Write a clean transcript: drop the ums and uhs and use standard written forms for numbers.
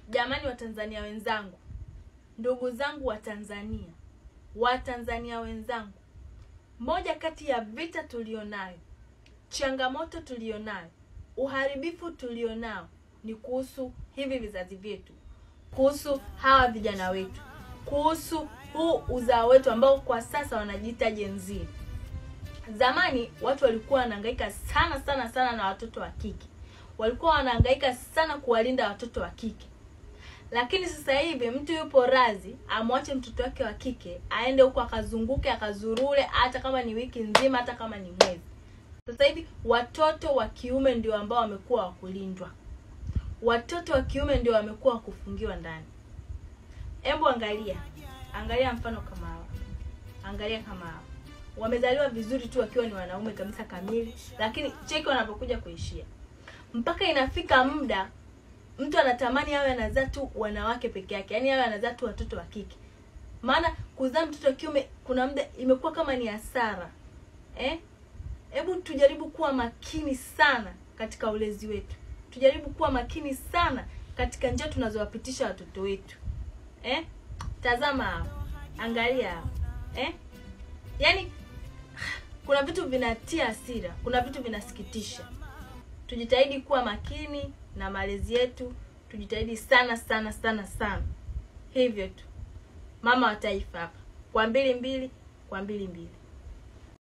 Jamani Watanzania wenzangu, ndugu zangu wa Tanzania, Watanzania wenzangu, moja kati ya vita tulionayo, changamoto tulionayo, uharibifu tulionao ni kuhusu hivi vizazi vyetu, kuhusu hawa vijana wetu, kuhusu huu uzao wetu ambao kwa sasa wanajiita Gen Z. Zamani watu walikuwa wanahangaika sana na watoto wa kike. Walikuwa wanahangaika sana kuwalinda watoto wa kike. Lakini sasa hivi mtu yupo razi amwache mtoto wake wa kike aende huko akazunguke akazurule, hata kama ni wiki nzima, hata kama ni mwezi. Sasa hivi watoto wa kiume ndio ambao wamekuwa wakulindwa. Watoto wa kiume ndio wamekuwa wakufungiwa ndani. Hebu angalia mfano kama hawa. Angalia kama hawa. Wamezaliwa vizuri tu wakiwa ni wanaume kabisa kamili, lakini cheki wanapokuja kuishia. Mpaka inafika muda mtu anatamani awe anazaa tu wanawake peke yake, yani awe anazaa tu watoto wa kike. Maana kuzaa mtoto wa kiume kuna muda imekuwa kama ni hasara. Hebu tujaribu kuwa makini sana katika ulezi wetu. Tujaribu kuwa makini sana katika njia tunazowapitisha watoto wetu. Tazama hapa. Angalia hapa. Yaani kuna vitu vinatia hasira, kuna vitu vinasikitisha. Tujitahidi kuwa makini na malezi yetu, tujitahidi sana. Hivyo tu. Mama wa taifa hapa. Kwa 22, kwa 22.